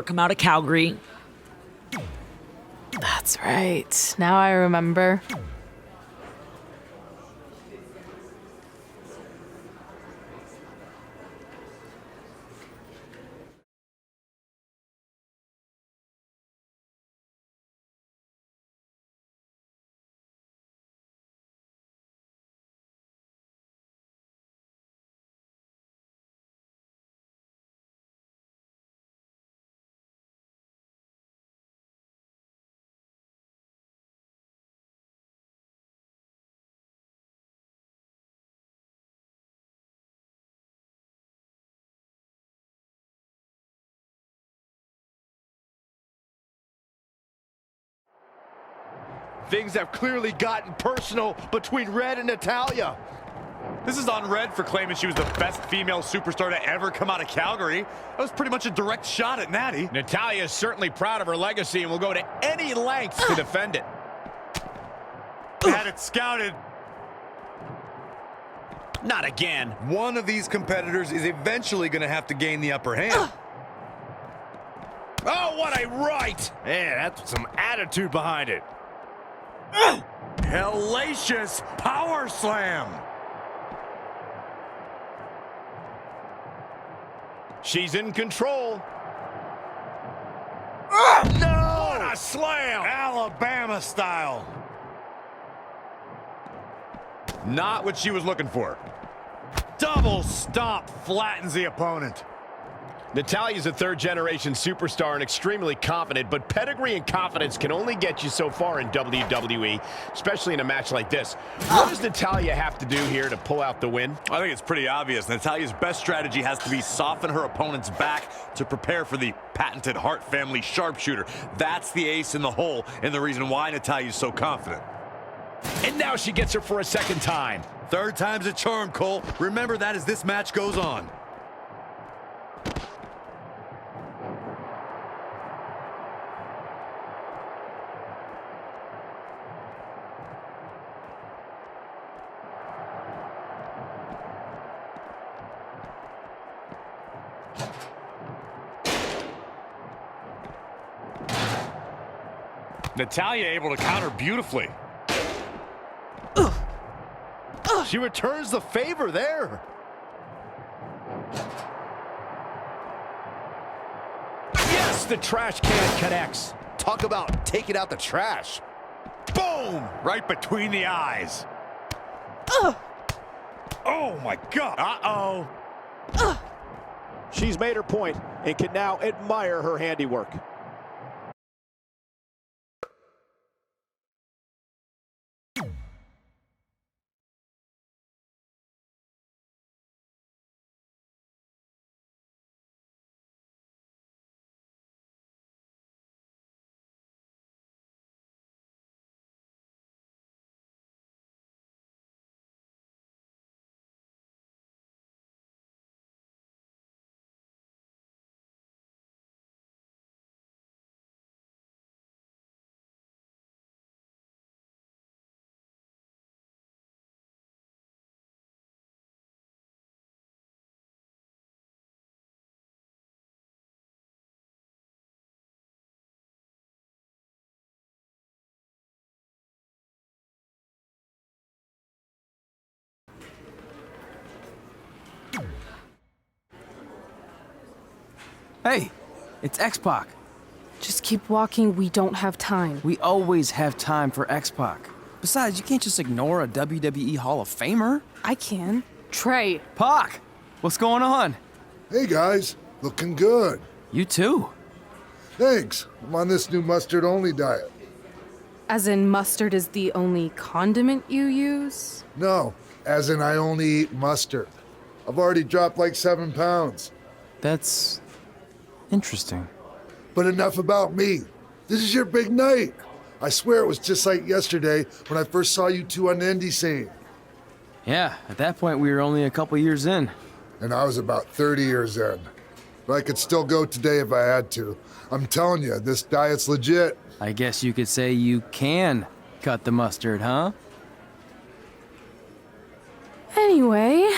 come out of Calgary. That's right. Now I remember. Things have clearly gotten personal between Red and Natalya. This is on Red for claiming she was the best female superstar to ever come out of Calgary. That was pretty much a direct shot at Natty. Natalya is certainly proud of her legacy and will go to any lengths to defend it. Had it scouted. Not again. One of these competitors is eventually going to have to gain the upper hand. Oh, what a right! Man, that's some attitude behind it. Hellacious power slam. She's in control. No! What a slam! Alabama style. Not what she was looking for. Double stomp flattens the opponent. Natalya's a third-generation superstar and extremely confident, but pedigree and confidence can only get you so far in WWE, especially in a match like this. What does Natalya have to do here to pull out the win? I think it's pretty obvious. Natalya's best strategy has to be soften her opponent's back to prepare for the patented Hart family sharpshooter. That's the ace in the hole and the reason why Natalya's so confident. And now she gets her for a second time. Third time's a charm, Cole. Remember that as this match goes on. Natalya able to counter beautifully. She returns the favor there. Yes, the trash can connects. Talk about taking out the trash. Boom! Right between the eyes. Oh, my God. Uh-oh. She's made her point and can now admire her handiwork. Hey, it's X-Pac. Just keep walking, we don't have time. We always have time for X-Pac. Besides, you can't just ignore a WWE Hall of Famer. I can. Trey. Pac, what's going on? Hey guys, looking good. You too. Thanks. I'm on this new mustard-only diet. As in mustard is the only condiment you use? No, as in I only eat mustard. I've already dropped like 7 pounds. That's interesting. But enough about me. This is your big night. I swear it was just like yesterday when I first saw you two on the indie scene. Yeah, at that point we were only a couple years in. And I was about 30 years in. But I could still go today if I had to. I'm telling you, this diet's legit. I guess you could say you can cut the mustard, huh? Anyway,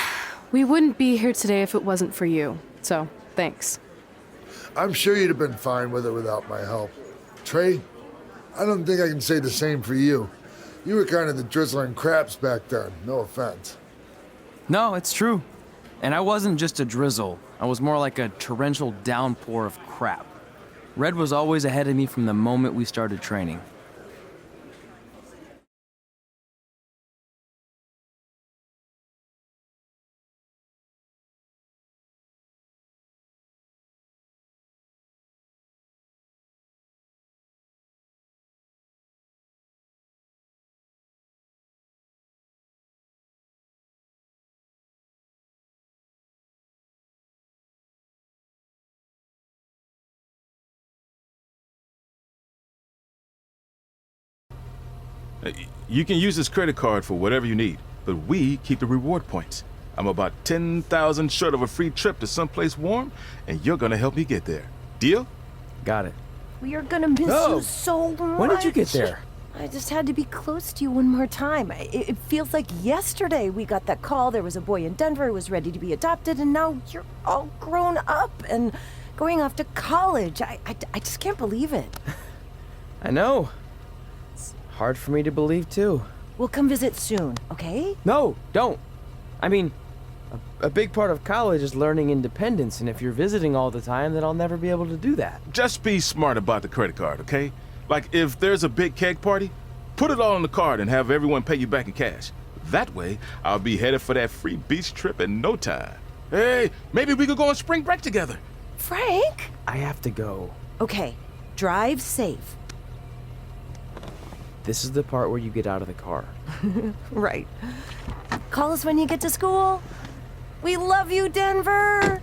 we wouldn't be here today if it wasn't for you. So, thanks. I'm sure you'd have been fine with it without my help. Trey, I don't think I can say the same for you. You were kind of the drizzling craps back then, no offense. No, it's true. And I wasn't just a drizzle. I was more like a torrential downpour of crap. Red was always ahead of me from the moment we started training. You can use this credit card for whatever you need, but we keep the reward points. I'm about 10,000 short of a free trip to someplace warm, and you're gonna help me get there. Deal? Got it. We are gonna miss you so much. When did you get there? I just had to be close to you one more time. It feels like yesterday we got that call. There was a boy in Denver who was ready to be adopted, and now you're all grown up and going off to college. I just can't believe it. I know. It's hard for me to believe, too. We'll come visit soon, okay? No, don't. I mean, a big part of college is learning independence, and if you're visiting all the time, then I'll never be able to do that. Just be smart about the credit card, okay? Like, if there's a big keg party, put it all on the card and have everyone pay you back in cash. That way, I'll be headed for that free beach trip in no time. Hey, maybe we could go on spring break together. Frank? I have to go. Okay, drive safe. This is the part where you get out of the car. Right. Call us when you get to school. We love you, Denver!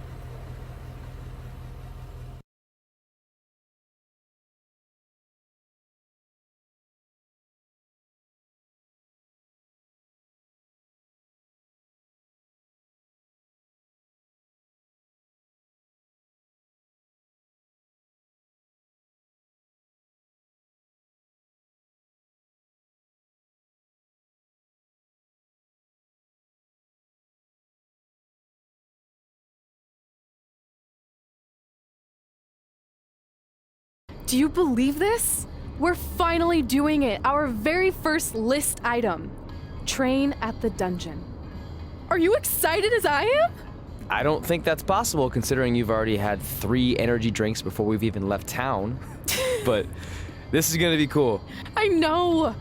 Do you believe this? We're finally doing it. Our very first list item. Train at the dungeon. Are you excited as I am? I don't think that's possible, considering you've already had 3 energy drinks before we've even left town. But this is gonna be cool. I know.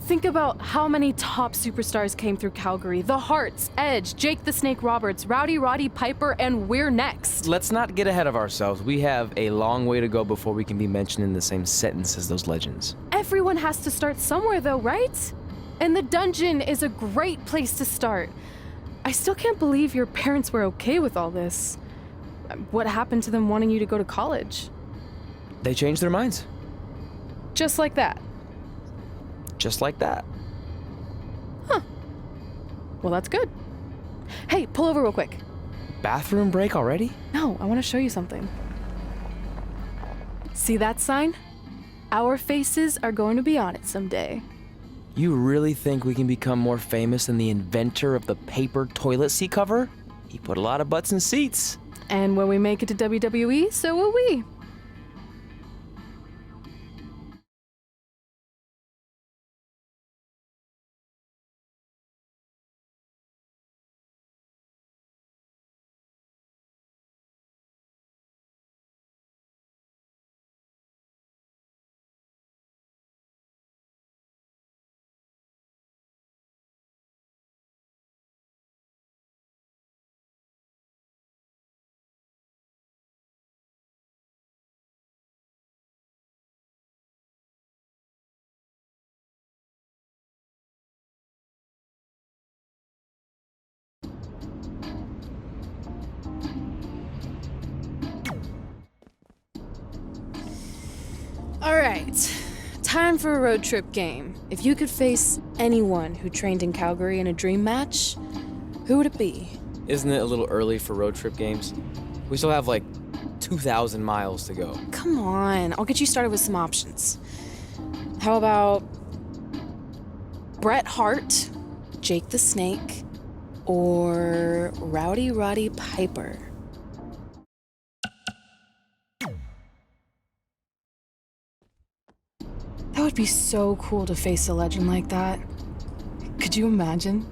Think about how many top superstars came through Calgary. The Hearts, Edge, Jake the Snake Roberts, Rowdy Roddy Piper, and we're next. Let's not get ahead of ourselves. We have a long way to go before we can be mentioned in the same sentence as those legends. Everyone has to start somewhere though, right? And the dungeon is a great place to start. I still can't believe your parents were okay with all this. What happened to them wanting you to go to college? They changed their minds. Just like that. Just like that. Huh. Well, that's good. Hey, pull over real quick. Bathroom break already? No, I want to show you something. See that sign? Our faces are going to be on it someday. You really think we can become more famous than the inventor of the paper toilet seat cover? He put a lot of butts in seats. And when we make it to WWE, so will we. Alright, time for a road trip game. If you could face anyone who trained in Calgary in a dream match, who would it be? Isn't it a little early for road trip games? We still have like 2,000 miles to go. Come on, I'll get you started with some options. How about Bret Hart, Jake the Snake, or Rowdy Roddy Piper? That would be so cool to face a legend like that. Could you imagine?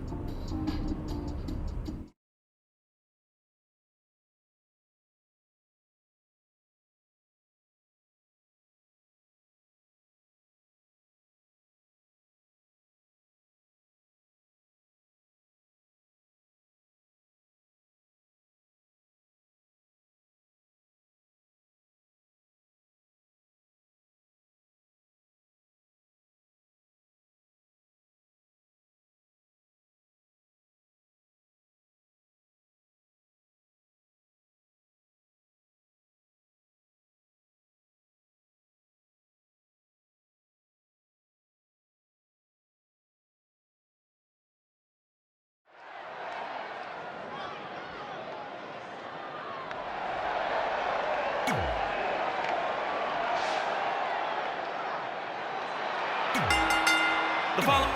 The follow.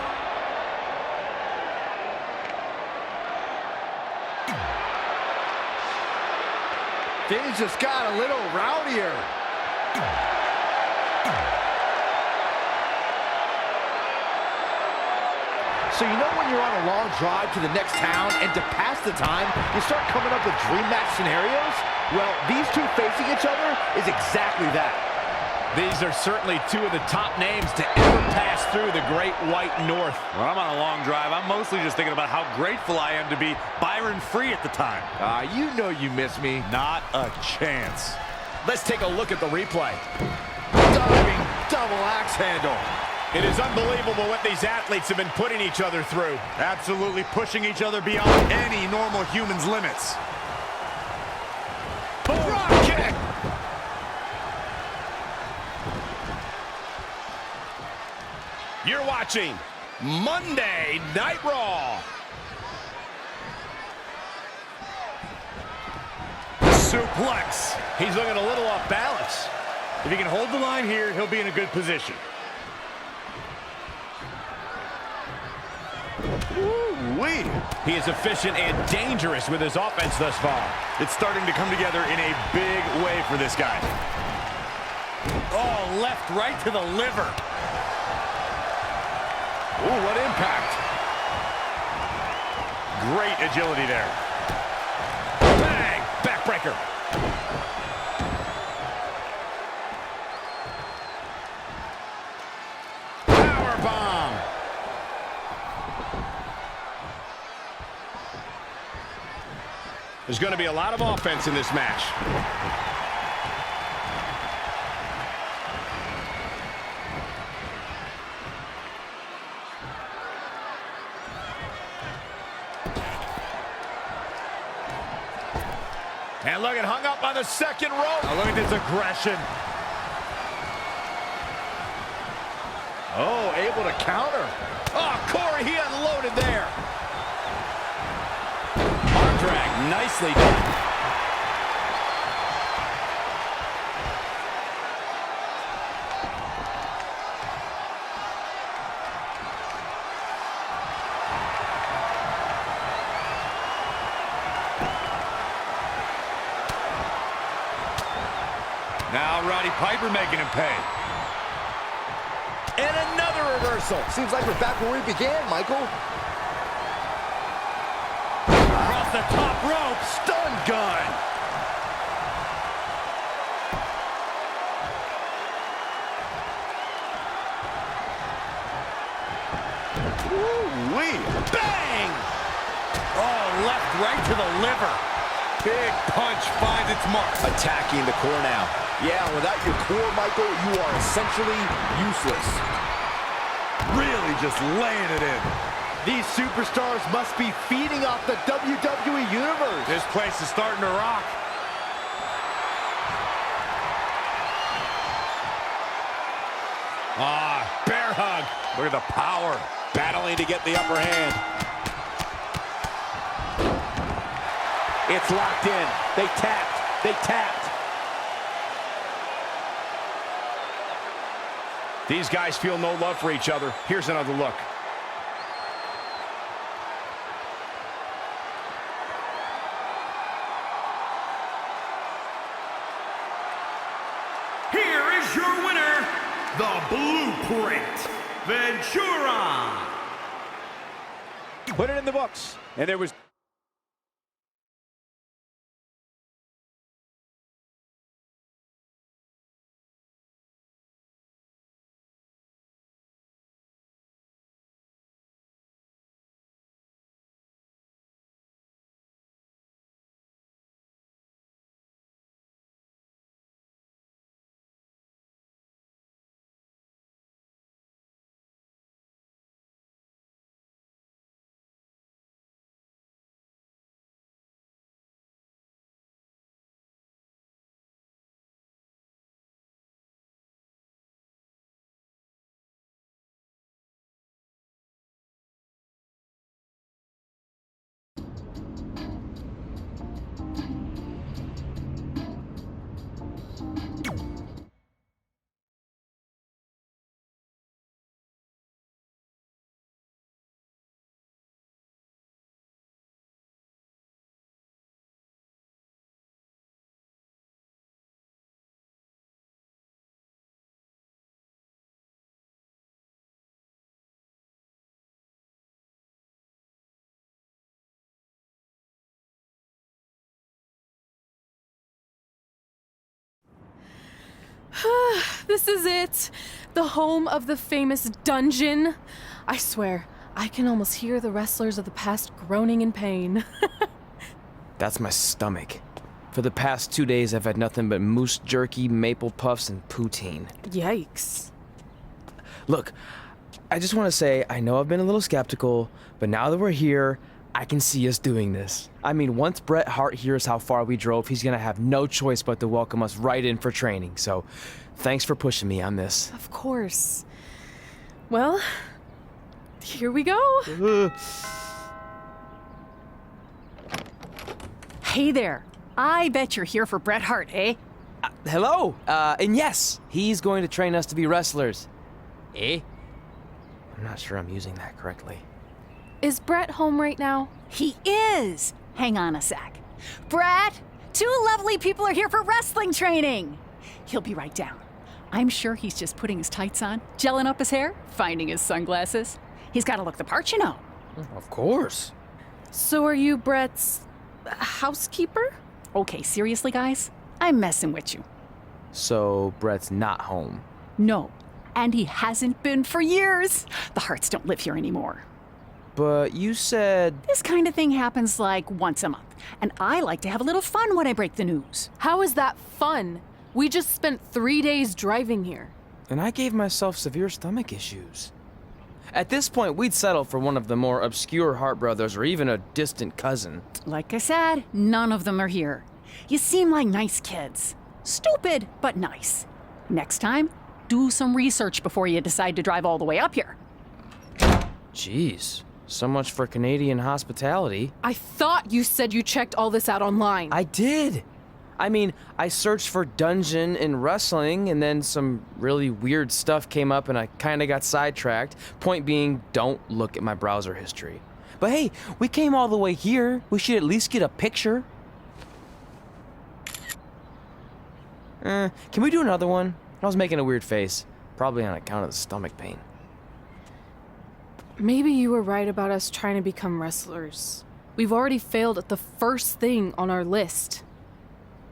Things just got a little rowdier. So you know when you're on a long drive to the next town and to pass the time, you start coming up with dream match scenarios? Well, these two facing each other is exactly that. These are certainly two of the top names to ever pass through the Great White North. When I'm on a long drive, I'm mostly just thinking about how grateful I am to be Byron Free at the time. You know you miss me. Not a chance. Let's take a look at the replay. Diving double axe handle. It is unbelievable what these athletes have been putting each other through. Absolutely pushing each other beyond any normal human's limits. Drop kick. You're watching Monday Night Raw. Suplex. He's looking a little off balance. If he can hold the line here, he'll be in a good position. Ooh-wee. He is efficient and dangerous with his offense thus far. It's starting to come together in a big way for this guy. Oh, left right to the liver. Ooh, what impact. Great agility there. Bang! Backbreaker. Powerbomb. There's going to be a lot of offense in this match. And look, it hung up on the second rope. Oh, look at this aggression. Oh, able to counter. Oh, Corey, he unloaded there. Arm drag, nicely done. Now Roddy Piper making him pay. And another reversal. Seems like we're back where we began, Michael. Across the top rope, stun gun. Ooh-wee. Bang! Oh, left right to the liver. Big punch finds its mark. Attacking the core now. Yeah, without your core, Michael, you are essentially useless. Really just laying it in. These superstars must be feeding off the WWE Universe. This place is starting to rock. Ah, bear hug. Look at the power. Battling to get the upper hand. It's locked in. They tapped. They tapped. These guys feel no love for each other. Here's another look. Here is your winner, the Blueprint, Ventura. Put it in the books. And there was... This is it. The home of the famous dungeon. I swear, I can almost hear the wrestlers of the past groaning in pain. That's my stomach. For the past 2 days, I've had nothing but moose jerky, maple puffs, and poutine. Yikes. Look, I just want to say, I know I've been a little skeptical, but now that we're here, I can see us doing this. I mean, once Bret Hart hears how far we drove, he's gonna have no choice but to welcome us right in for training. So, thanks for pushing me on this. Of course. Well, here we go. Hey there. I bet you're here for Bret Hart, eh? Hello. And yes, he's going to train us to be wrestlers. Eh? I'm not sure I'm using that correctly. Is Bret home right now? He is. Hang on a sec. Bret, 2 lovely people are here for wrestling training. He'll be right down. I'm sure he's just putting his tights on, gelling up his hair, finding his sunglasses. He's got to look the part, you know. Of course. So are you Bret's housekeeper? Okay, seriously, guys? I'm messing with you. So, Bret's not home. No, and he hasn't been for years. The Harts don't live here anymore. But you said... This kind of thing happens like once a month, and I like to have a little fun when I break the news. How is that fun? We just spent 3 days driving here. And I gave myself severe stomach issues. At this point, we'd settle for one of the more obscure Hart brothers or even a distant cousin. Like I said, none of them are here. You seem like nice kids. Stupid, but nice. Next time, do some research before you decide to drive all the way up here. Jeez. So much for Canadian hospitality. I thought you said you checked all this out online. I did. I mean, I searched for dungeon in wrestling, and then some really weird stuff came up, and I kind of got sidetracked. Point being, don't look at my browser history. But hey, we came all the way here. We should at least get a picture. Can we do another one? I was making a weird face. Probably on account of the stomach pain. Maybe you were right about us trying to become wrestlers. We've already failed at the first thing on our list.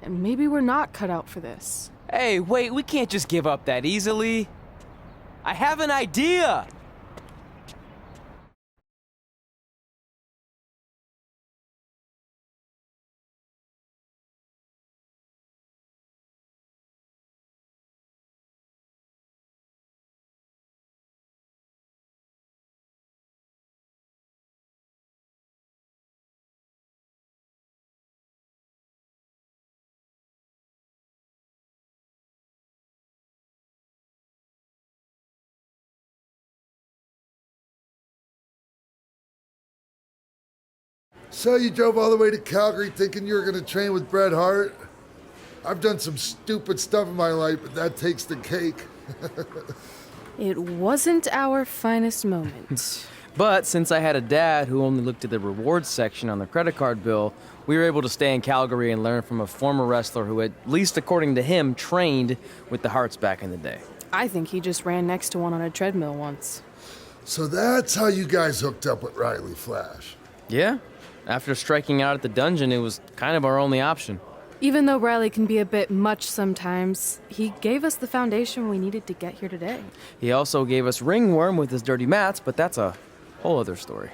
And maybe we're not cut out for this. Hey, wait, we can't just give up that easily. I have an idea! So you drove all the way to Calgary thinking you were going to train with Bret Hart? I've done some stupid stuff in my life, but that takes the cake. It wasn't our finest moment. But since I had a dad who only looked at the rewards section on the credit card bill, We were able to stay in Calgary and learn from a former wrestler who, at least according to him, trained with the Hearts back in the day. I think he just ran next to one on a treadmill once. So that's how you guys hooked up with Riley Flash. Yeah. After striking out at the dungeon, it was kind of our only option. Even though Riley can be a bit much sometimes, he gave us the foundation we needed to get here today. He also gave us Ringworm with his dirty mats, but that's a whole other story.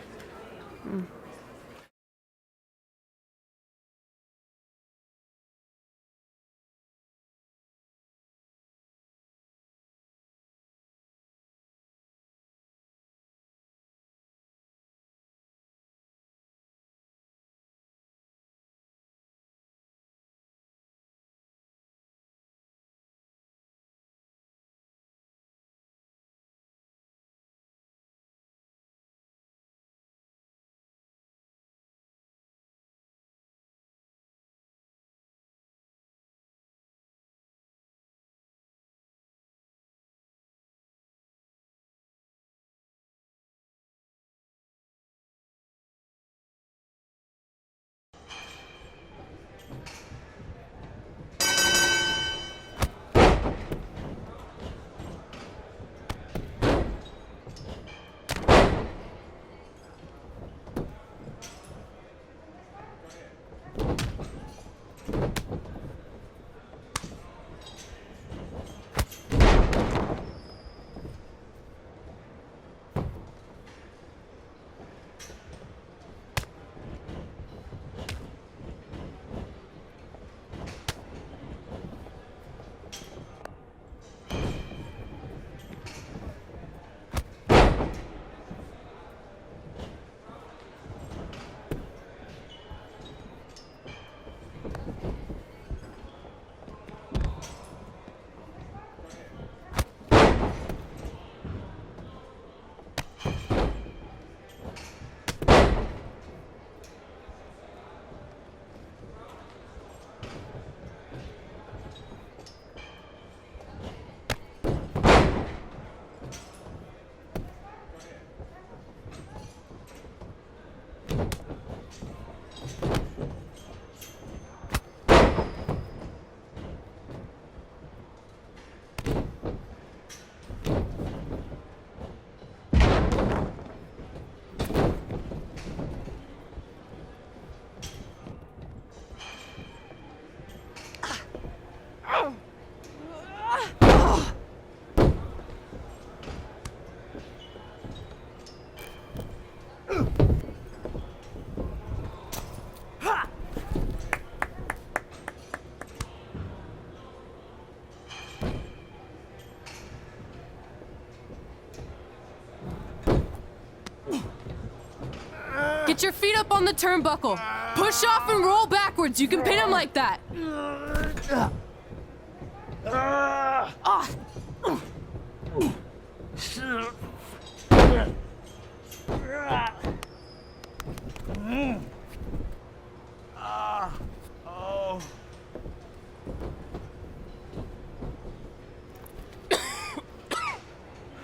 Get your feet up on the turnbuckle. Push off and roll backwards. You can pin him like that.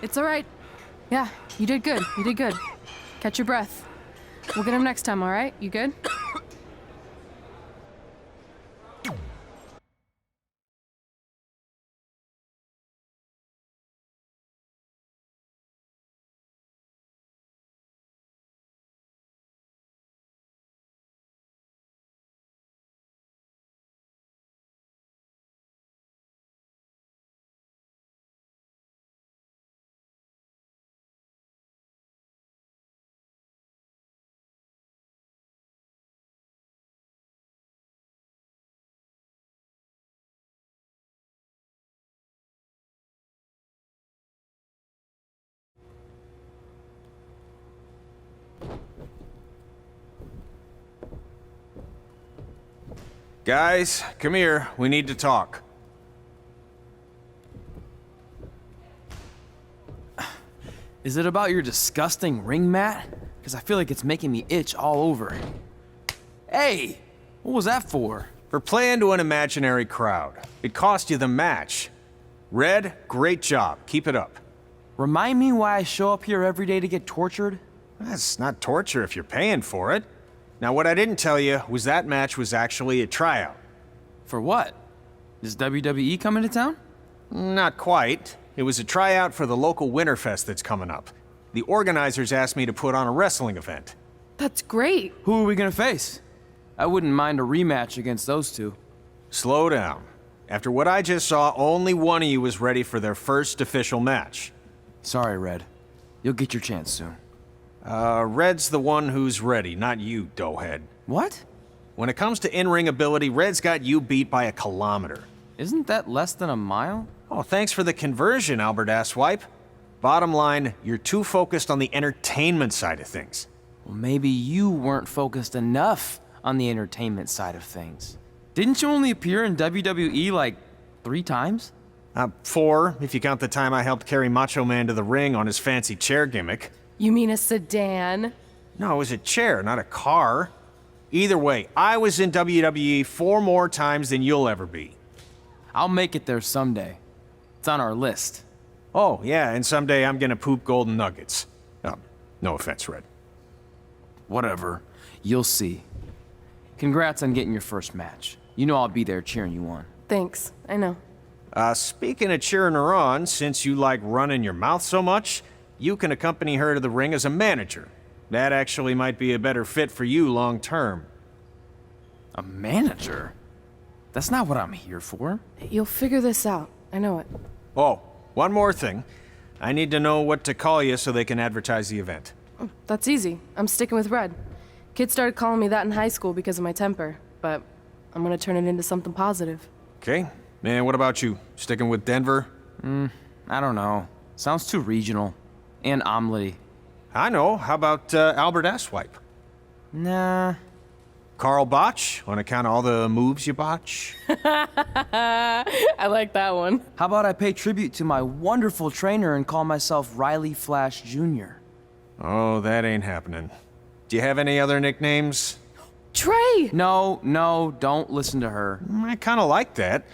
It's all right. Yeah, you did good. You did good. Catch your breath. We'll get him next time, all right? You good? Guys, come here. We need to talk. Is it about your disgusting ring mat? Because I feel like it's making me itch all over. Hey! What was that for? For playing to an imaginary crowd. It cost you the match. Red, great job. Keep it up. Remind me why I show up here every day to get tortured? That's not torture if you're paying for it. Now, what I didn't tell you was that match was actually a tryout. For what? Is WWE coming to town? Not quite. It was a tryout for the local Winterfest that's coming up. The organizers asked me to put on a wrestling event. That's great. Who are we gonna face? I wouldn't mind a rematch against those two. Slow down. After what I just saw, only one of you was ready for their first official match. Sorry, Red. You'll get your chance soon. Red's the one who's ready, not you, doughhead. What? When it comes to in-ring ability, Red's got you beat by a kilometer. Isn't that less than a mile? Oh, thanks for the conversion, Albert Asswipe. Bottom line, you're too focused on the entertainment side of things. Well, maybe you weren't focused enough on the entertainment side of things. Didn't you only appear in WWE like 3 times? 4, if you count the time I helped carry Macho Man to the ring on his fancy chair gimmick. You mean a sedan? No, it was a chair, not a car. Either way, I was in WWE 4 more times than you'll ever be. I'll make it there someday. It's on our list. Oh, yeah, and someday I'm gonna poop golden nuggets. No offense, Red. Whatever. You'll see. Congrats on getting your first match. You know I'll be there cheering you on. Thanks, I know. Speaking of cheering her on, since you like running your mouth so much, you can accompany her to the ring as a manager. That actually might be a better fit for you long term. A manager? That's not what I'm here for. You'll figure this out. I know it. Oh, one more thing. I need to know what to call you so they can advertise the event. Oh, that's easy. I'm sticking with Red. Kids started calling me that in high school because of my temper, but I'm gonna turn it into something positive. Okay. Man, what about you? Sticking with Denver? I don't know. Sounds too regional. And omelette-y. I know. How about Albert Asswipe? Nah. Carl Botch, on account of all the moves you botch? I like that one. How about I pay tribute to my wonderful trainer and call myself Riley Flash Jr.? Oh, that ain't happening. Do you have any other nicknames? Trey! No, don't listen to her. I kind of like that.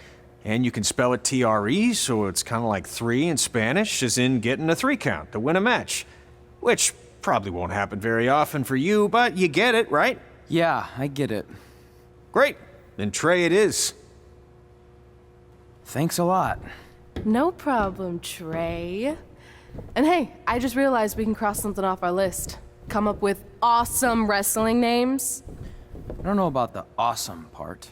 And you can spell it T-R-E, so it's kind of like 3 in Spanish, as in getting a 3 count to win a match. Which probably won't happen very often for you, but you get it, right? Yeah, I get it. Great. Then Trey it is. Thanks a lot. No problem, Trey. And hey, I just realized we can cross something off our list. Come up with awesome wrestling names. I don't know about the awesome part.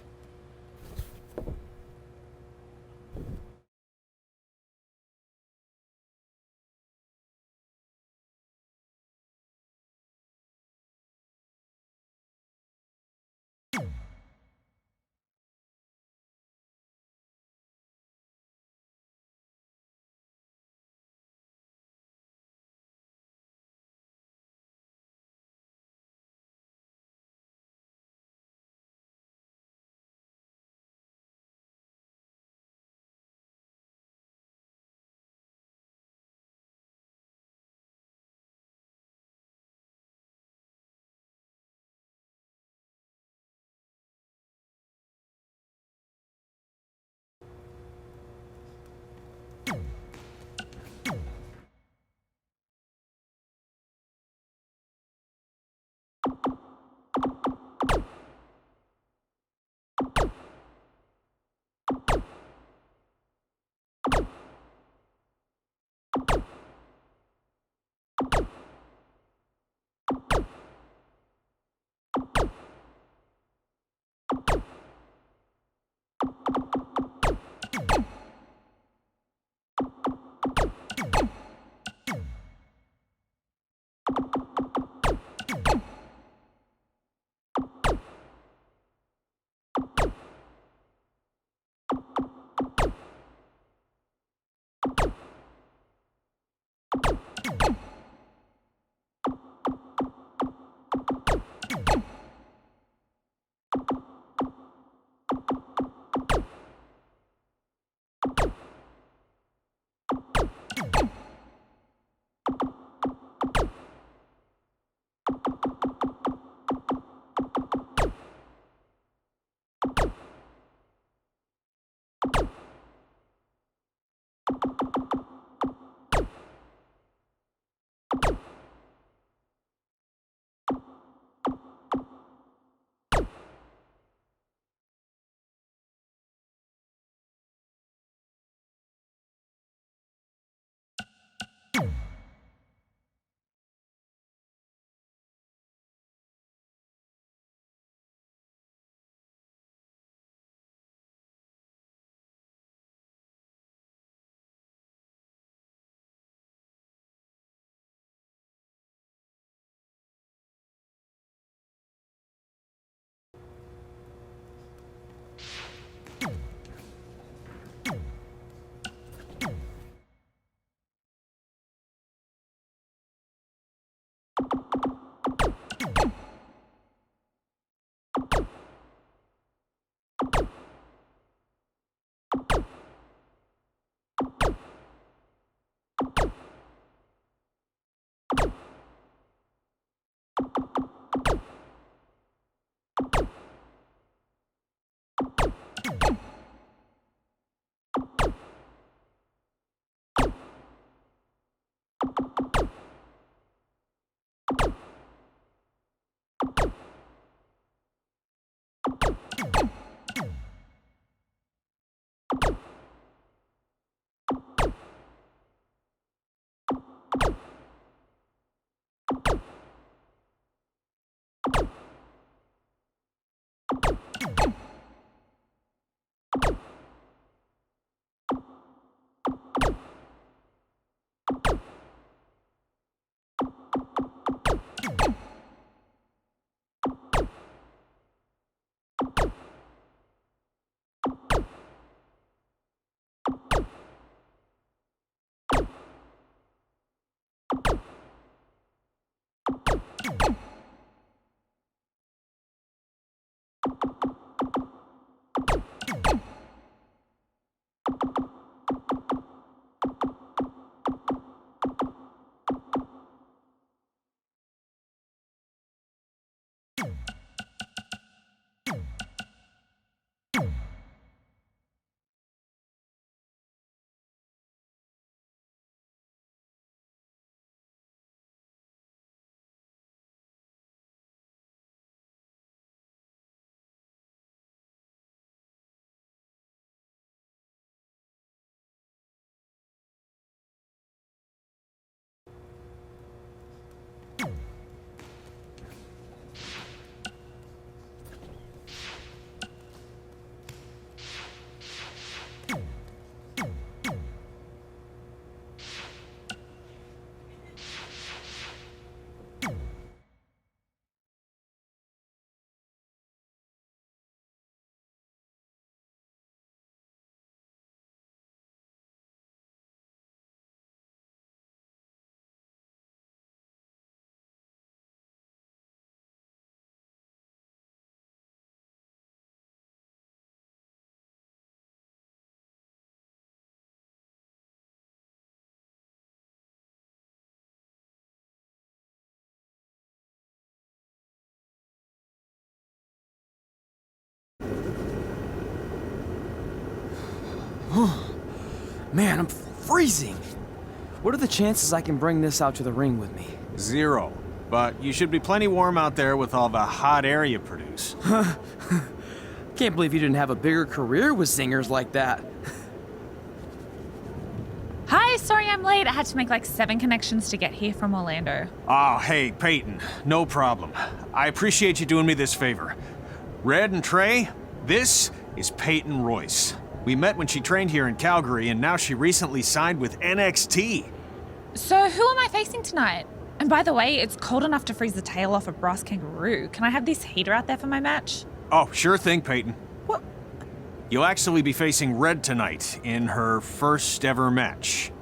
Man, I'm freezing. What are the chances I can bring this out to the ring with me? 0. But you should be plenty warm out there with all the hot air you produce. Can't believe you didn't have a bigger career with singers like that. Hi, sorry I'm late. I had to make like 7 connections to get here from Orlando. Oh, hey, Peyton. No problem. I appreciate you doing me this favor. Red and Trey, this is Peyton Royce. We met when she trained here in Calgary, and now she recently signed with NXT. So who am I facing tonight? And by the way, it's cold enough to freeze the tail off a brass kangaroo. Can I have this heater out there for my match? Oh, sure thing, Peyton. What? You'll actually be facing Red tonight in her first ever match.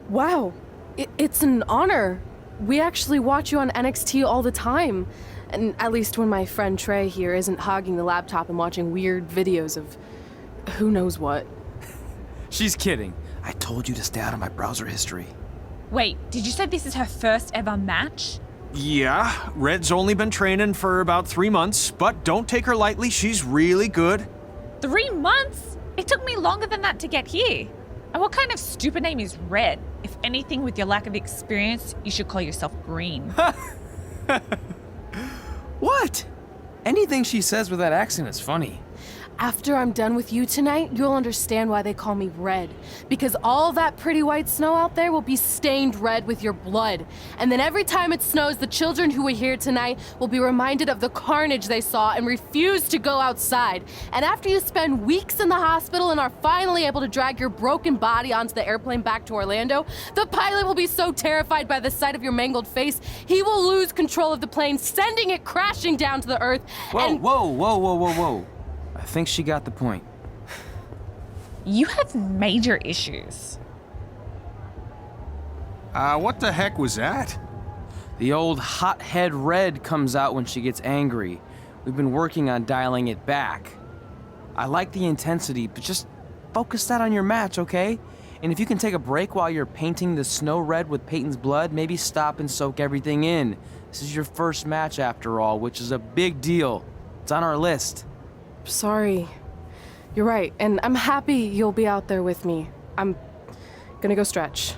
Wow, it's an honor. We actually watch you on NXT all the time. And at least when my friend Trey here isn't hogging the laptop and watching weird videos of who knows what. She's kidding. I told you to stay out of my browser history. Wait, did you say this is her first ever match? Yeah, Red's only been training for about 3 months, but don't take her lightly, she's really good. 3 months? It took me longer than that to get here. And what kind of stupid name is Red? If anything, with your lack of experience, you should call yourself Green. What? Anything she says with that accent is funny. After I'm done with you tonight, you'll understand why they call me Red. Because all that pretty white snow out there will be stained red with your blood. And then every time it snows, the children who were here tonight will be reminded of the carnage they saw and refuse to go outside. And after you spend weeks in the hospital and are finally able to drag your broken body onto the airplane back to Orlando, the pilot will be so terrified by the sight of your mangled face, he will lose control of the plane, sending it crashing down to the earth. Whoa. I think she got the point. You have major issues. What the heck was that? The old hothead Red comes out when she gets angry. We've been working on dialing it back. I like the intensity, but just focus that on your match, okay? And if you can take a break while you're painting the snow red with Peyton's blood, maybe stop and soak everything in. This is your first match after all, which is a big deal. It's on our list. Sorry. You're right, and I'm happy you'll be out there with me. I'm gonna go stretch.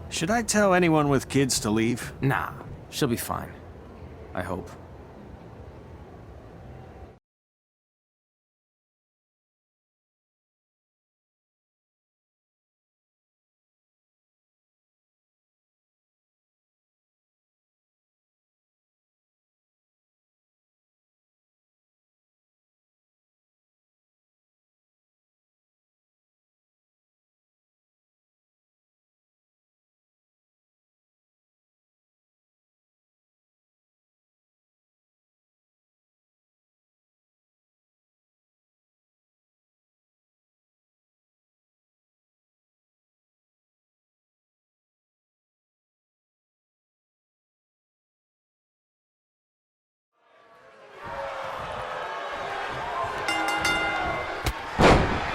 Should I tell anyone with kids to leave? Nah, she'll be fine. I hope.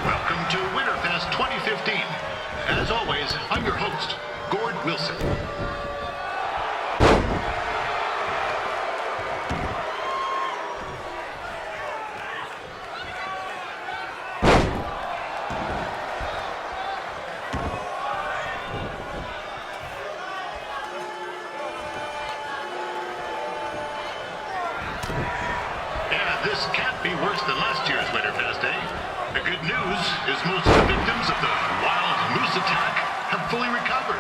Welcome to Winterfest 2015. As always, I'm your host, Gord Wilson. be worse than last year's Winterfest, eh? The good news is most of the victims of the wild moose attack have fully recovered.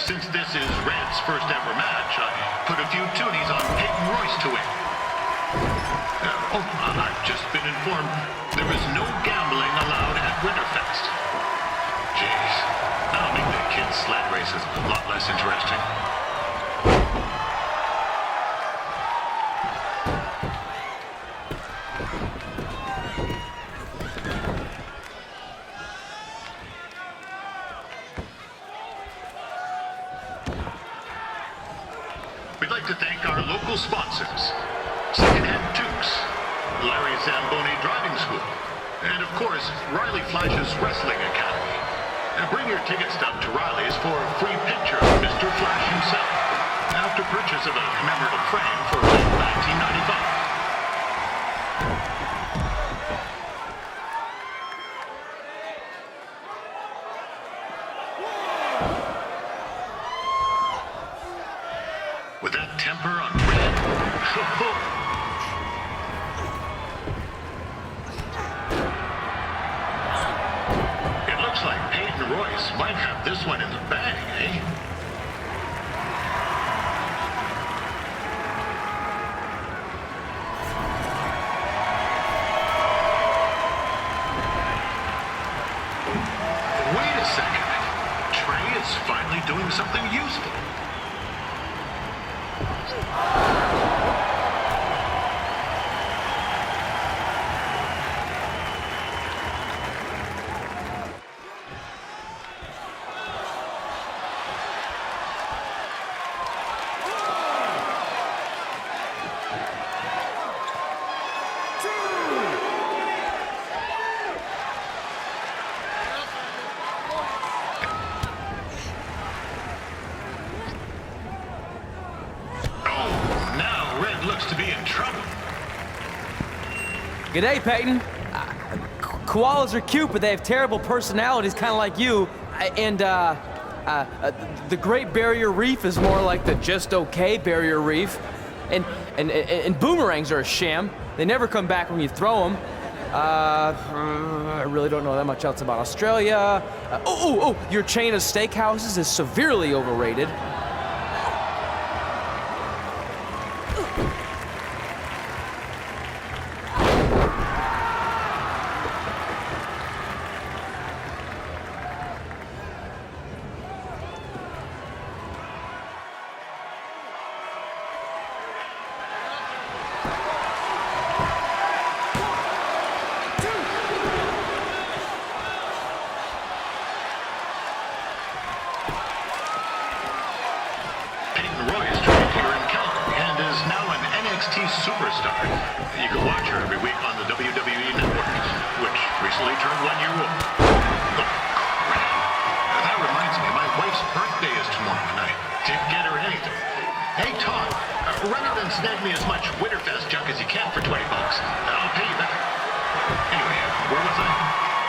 Since this is Red's first ever match, I put a few toonies on Peyton Royce to win. I've just been informed there is no gambling allowed at Winterfest. Jeez, that'll make the kids' sled races a lot less interesting. We'd like to thank our local sponsors, Secondhand Tukes, Larry Zamboni Driving School, and of course, Riley Flash's Wrestling Academy. And bring your ticket stub to Riley's for a free picture of Mr. Flash himself, after purchase of a commemorative frame for $19.95. With that temper on Red, it looks like Peyton Royce might have this one in the bag, eh? Wait a second. Trey is finally doing something useful. Looks to be in trouble. G'day, Peyton. Koalas are cute, but they have terrible personalities, kind of like you. The Great Barrier Reef is more like the just okay Barrier Reef. And boomerangs are a sham. They never come back when you throw them. I really don't know that much else about Australia. Your chain of steakhouses is severely overrated. Superstar. You can watch her every week on the WWE Network, which recently turned 1 year old. Oh, crap. That reminds me, my wife's birthday is tomorrow, and I didn't get her anything. Hey, Tom, run out and snag me as much Winterfest junk as you can for $20, and I'll pay you back. Anyway, where was I?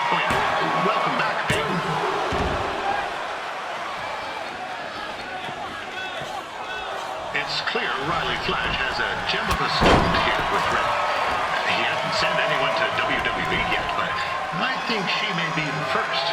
Oh, yeah. Welcome back, Peyton. It's clear Riley Flash has a gem of a student here with Red. He hasn't sent anyone to WWE yet, but I think she may be the first.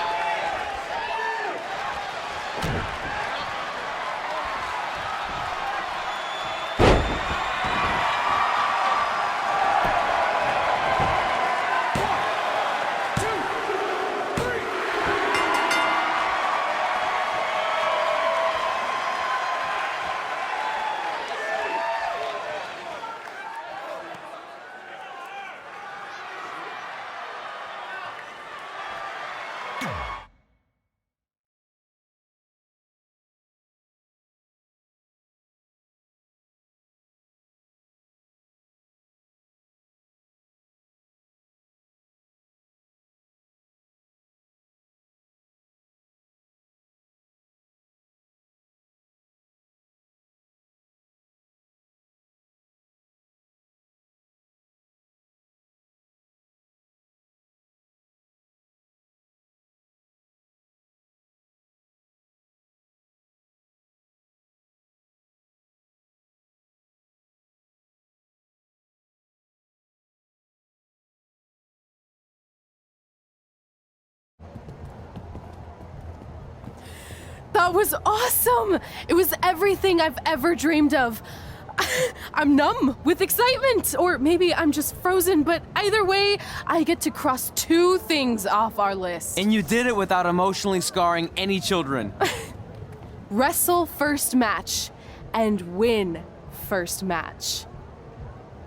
That was awesome! It was everything I've ever dreamed of. I'm numb with excitement, or maybe I'm just frozen, but either way, I get to cross 2 things off our list. And you did it without emotionally scarring any children. Wrestle first match and win first match.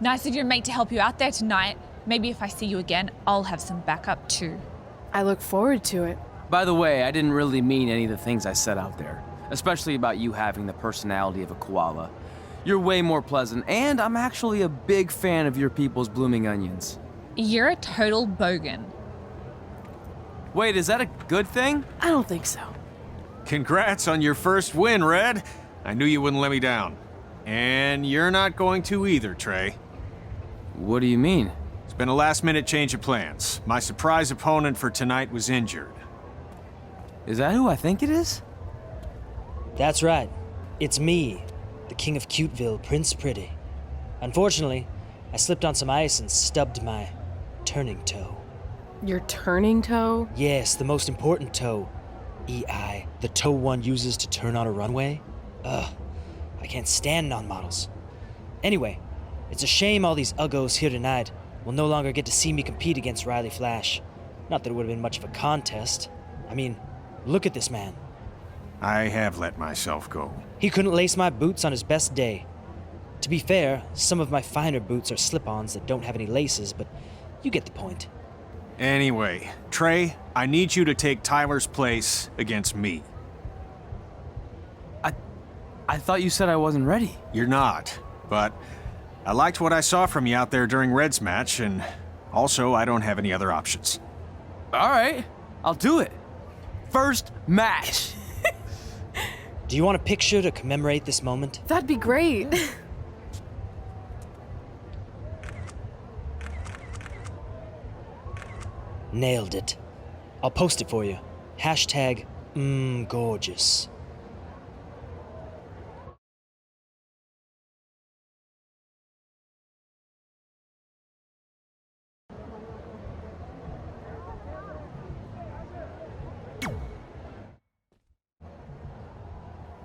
Nice of your mate to help you out there tonight. Maybe if I see you again, I'll have some backup too. I look forward to it. By the way, I didn't really mean any of the things I said out there, especially about you having the personality of a koala. You're way more pleasant, and I'm actually a big fan of your people's blooming onions. You're a total bogan. Wait, is that a good thing? I don't think so. Congrats on your first win, Red. I knew you wouldn't let me down. And you're not going to either, Trey. What do you mean? It's been a last-minute change of plans. My surprise opponent for tonight was injured. Is that who I think it is? That's right. It's me, the King of Cuteville, Prince Pretty. Unfortunately, I slipped on some ice and stubbed my turning toe. Your turning toe? Yes, the most important toe. EI, the toe one uses to turn on a runway. Ugh, I can't stand non-models. Anyway, it's a shame all these uggos here tonight will no longer get to see me compete against Riley Flash. Not that it would have been much of a contest. I mean, look at this man. I have let myself go. He couldn't lace my boots on his best day. To be fair, some of my finer boots are slip-ons that don't have any laces, but you get the point. Anyway, Trey, I need you to take Tyler's place against me. I thought you said I wasn't ready. You're not, but I liked what I saw from you out there during Red's match, and also I don't have any other options. All right, I'll do it. First match. Do you want a picture to commemorate this moment? That'd be great. Nailed it. I'll post it for you. Hashtag gorgeous.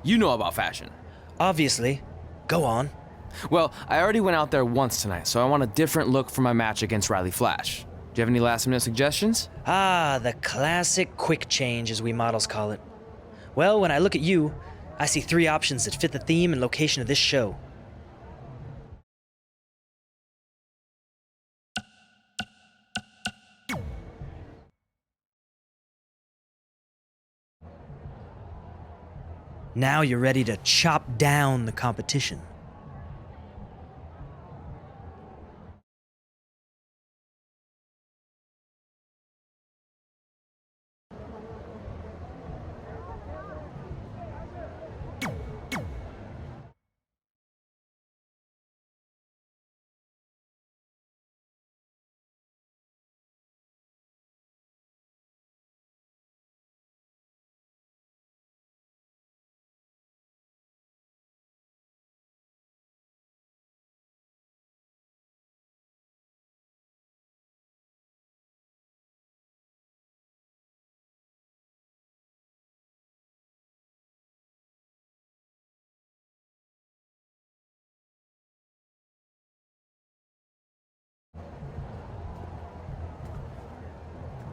You know about fashion. Obviously. Go on. Well, I already went out there once tonight, so I want a different look for my match against Riley Flash. Do you have any last-minute suggestions? Ah, the classic quick change, as we models call it. Well, when I look at you, I see 3 options that fit the theme and location of this show. Now you're ready to chop down the competition.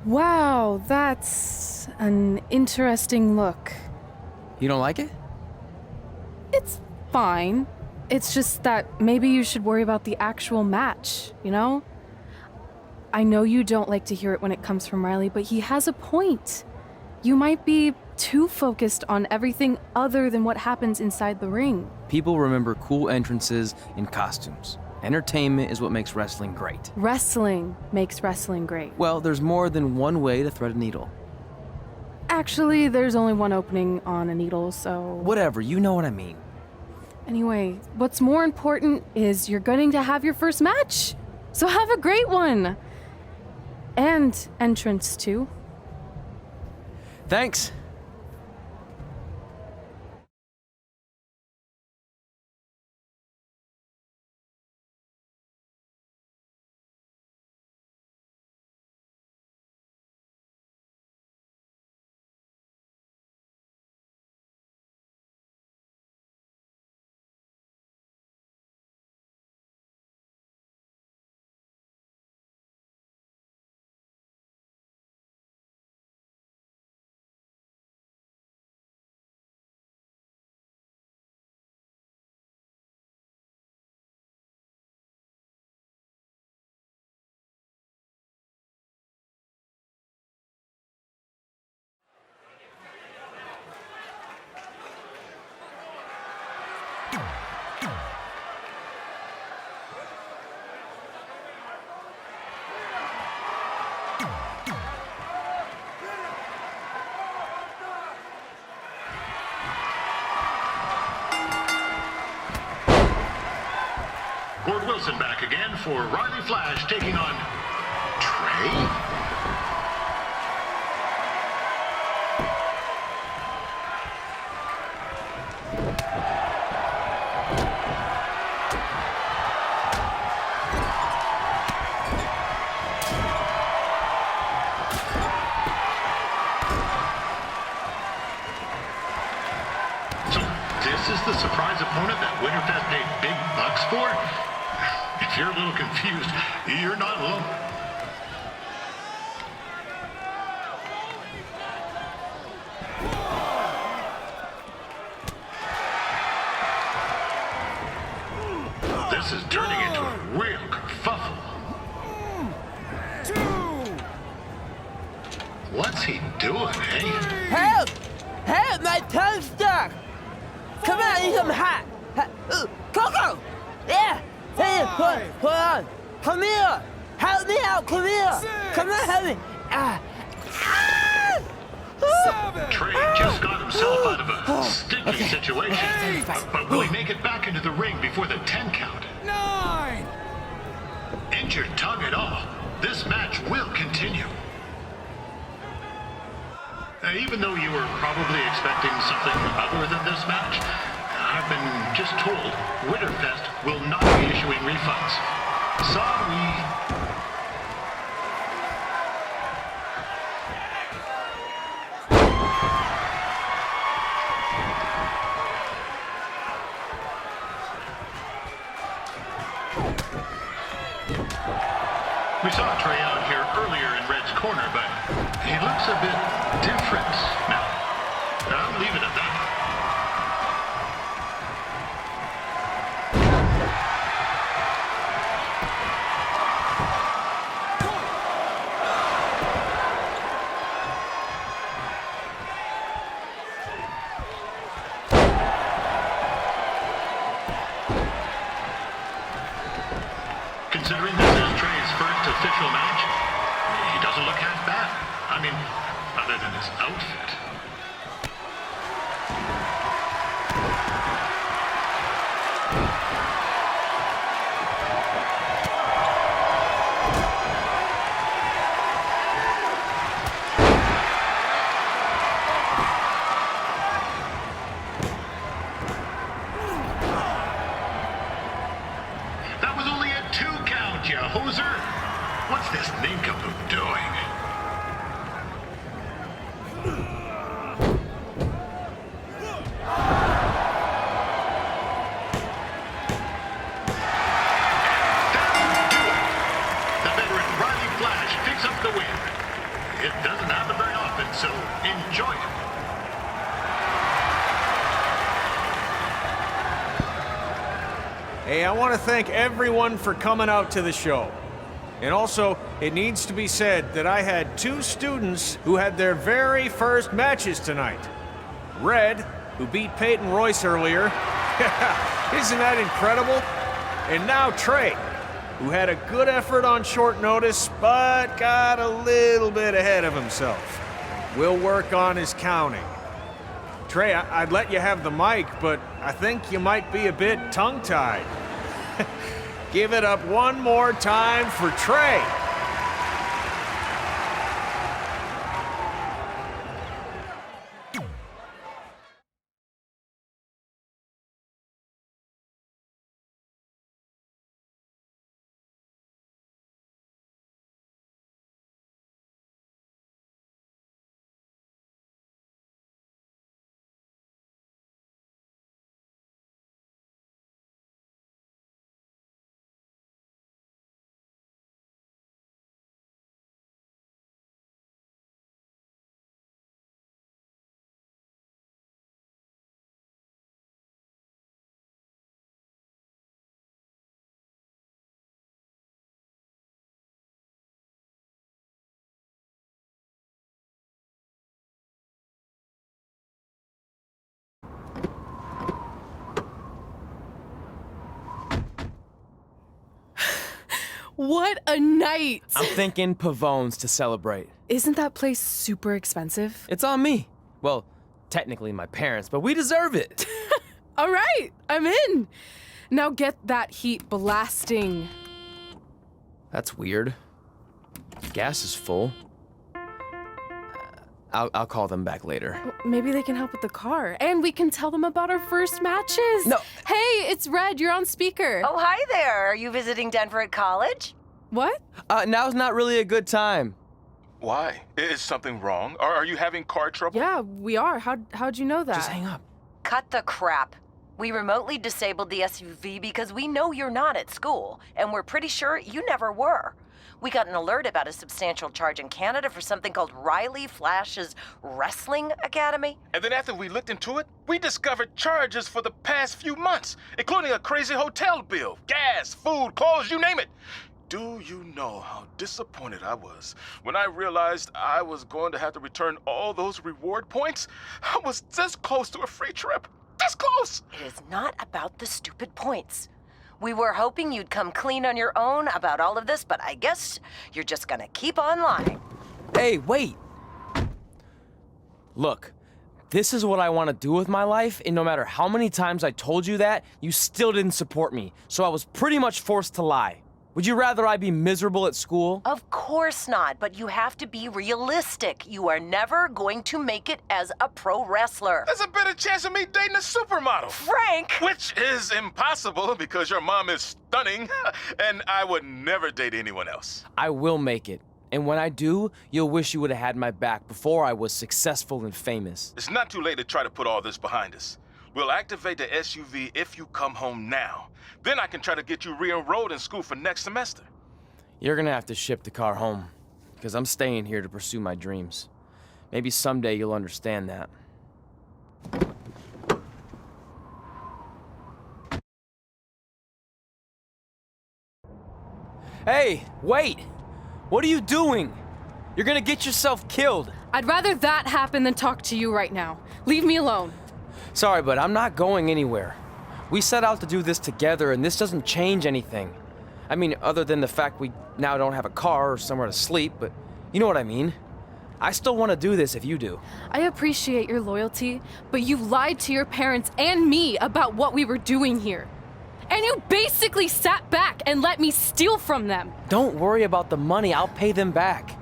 Wow, that's an interesting look. You don't like it? It's fine. It's just that maybe you should worry about the actual match, you know? I know you don't like to hear it when it comes from Riley, but he has a point. You might be too focused on everything other than what happens inside the ring. People remember cool entrances and costumes. Entertainment is what makes wrestling great. Wrestling makes wrestling great. Well, there's more than one way to thread a needle. Actually, there's only one opening on a needle, so... Whatever, you know what I mean. Anyway, what's more important is you're going to have your first match. So have a great one. And entrance, too. Thanks. Wilson back again for Riley Flash taking on Trey. This is the surprise opponent that Winterfest paid big bucks for? If you're a little confused, you're not alone. This is turning into a real kerfuffle. What's he doing, eh? Help! Help! My tongue's stuck! Come on, I need some hot! Coco! Yeah! Hey, hold on! Come here! Help me out! Come here! Come on, help me! Trey just got himself out of a sticky situation. But will he make it back into the ring before the 10 count? 9! Injured tongue and all, this match will continue. Even though you were probably expecting something other than this match, I've been just told Winterfest will not be issuing refunds. Sorry. We saw Trey out here earlier in Red's corner, but he looks a bit different now. I'll leave it at that. Considering this is Trey's first official match, he doesn't look half bad. I mean, other than his outfit. That was only a 2 count, you hoser. What's this nincompoop doing? It doesn't happen very often, so enjoy it. Hey, I want to thank everyone for coming out to the show. And also, it needs to be said that I had 2 students who had their very first matches tonight. Red, who beat Peyton Royce earlier. Isn't that incredible? And now Trey, who had a good effort on short notice, but got a little bit ahead of himself. We'll work on his counting. Trey, I'd let you have the mic, but I think you might be a bit tongue-tied. Give it up one more time for Trey. What a night! I'm thinking Pavone's to celebrate. Isn't that place super expensive? It's on me. Well, technically my parents, but we deserve it. All right, I'm in. Now get that heat blasting. That's weird. Gas is full. I'll call them back later. Maybe they can help with the car. And we can tell them about our first matches. No. Hey, it's Red. You're on speaker. Oh, hi there. Are you visiting Denver at college? What? Now's not really a good time. Why? Is something wrong? Are you having car trouble? Yeah, we are. How'd you know that? Just hang up. Cut the crap. We remotely disabled the SUV because we know you're not at school, and we're pretty sure you never were. We got an alert about a substantial charge in Canada for something called Riley Flash's Wrestling Academy. And then after we looked into it, we discovered charges for the past few months, including a crazy hotel bill, gas, food, clothes, you name it. Do you know how disappointed I was when I realized I was going to have to return all those reward points? I was this close to a free trip. This close! It is not about the stupid points. We were hoping you'd come clean on your own about all of this, but I guess you're just gonna keep on lying. Hey, wait! Look, this is what I want to do with my life, and no matter how many times I told you that, you still didn't support me, so I was pretty much forced to lie. Would you rather I be miserable at school? Of course not, but you have to be realistic. You are never going to make it as a pro wrestler. There's a better chance of me dating a supermodel. Frank! Which is impossible because your mom is stunning, and I would never date anyone else. I will make it. And when I do, you'll wish you would have had my back before I was successful and famous. It's not too late to try to put all this behind us. We'll activate the SUV if you come home now. Then I can try to get you re-enrolled in school for next semester. You're gonna have to ship the car home, because I'm staying here to pursue my dreams. Maybe someday you'll understand that. Hey, wait! What are you doing? You're gonna get yourself killed. I'd rather that happen than talk to you right now. Leave me alone. Sorry, but I'm not going anywhere. We set out to do this together, and this doesn't change anything. I mean, other than the fact we now don't have a car or somewhere to sleep, but you know what I mean. I still want to do this if you do. I appreciate your loyalty, but you lied to your parents and me about what we were doing here. And you basically sat back and let me steal from them. Don't worry about the money, I'll pay them back.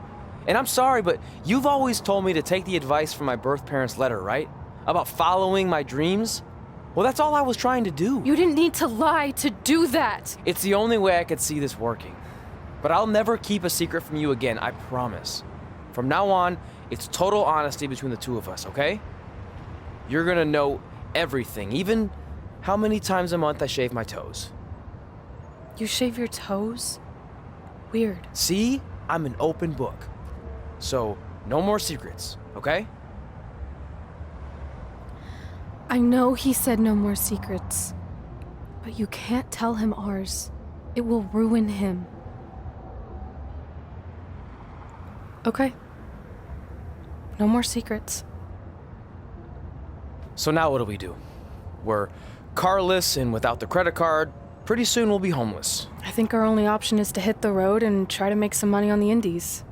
And I'm sorry, but you've always told me to take the advice from my birth parents' letter, right? About following my dreams? Well, that's all I was trying to do. You didn't need to lie to do that. It's the only way I could see this working. But I'll never keep a secret from you again, I promise. From now on, it's total honesty between the two of us, okay? You're gonna know everything, even how many times a month I shave my toes. You shave your toes? Weird. See? I'm an open book. So, no more secrets, okay? I know he said no more secrets, but you can't tell him ours. It will ruin him. Okay. No more secrets. So now what do? We're carless and without the credit card. Pretty soon we'll be homeless. I think our only option is to hit the road and try to make some money on the indies.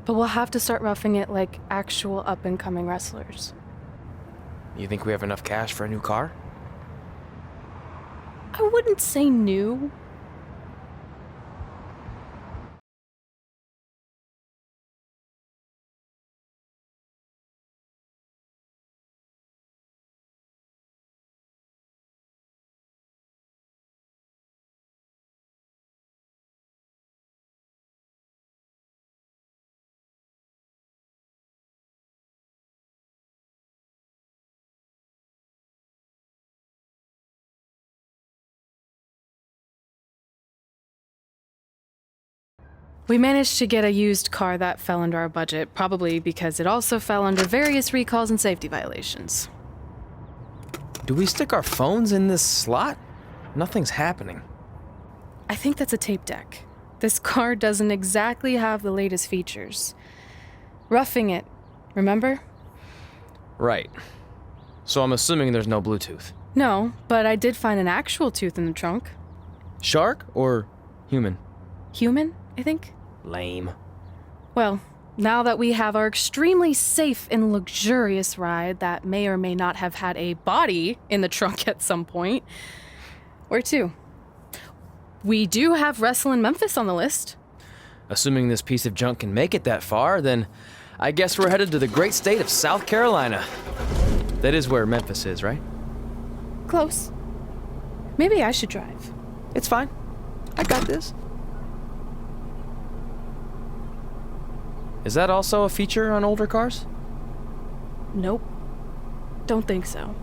But we'll have to start roughing it like actual up-and-coming wrestlers. You think we have enough cash for a new car? I wouldn't say new. We managed to get a used car that fell under our budget, probably because it also fell under various recalls and safety violations. Do we stick our phones in this slot? Nothing's happening. I think that's a tape deck. This car doesn't exactly have the latest features. Roughing it, remember? Right. So I'm assuming there's no Bluetooth. No, but I did find an actual tooth in the trunk. Shark or human? Human, I think. Lame. Well, now that we have our extremely safe and luxurious ride that may or may not have had a body in the trunk at some point, where to? We do have Wrestle in Memphis on the list. Assuming this piece of junk can make it that far, then I guess we're headed to the great state of South Carolina. That is where Memphis is, right? Close. Maybe I should drive. It's fine. I got this. Is that also a feature on older cars? Nope. Don't think so.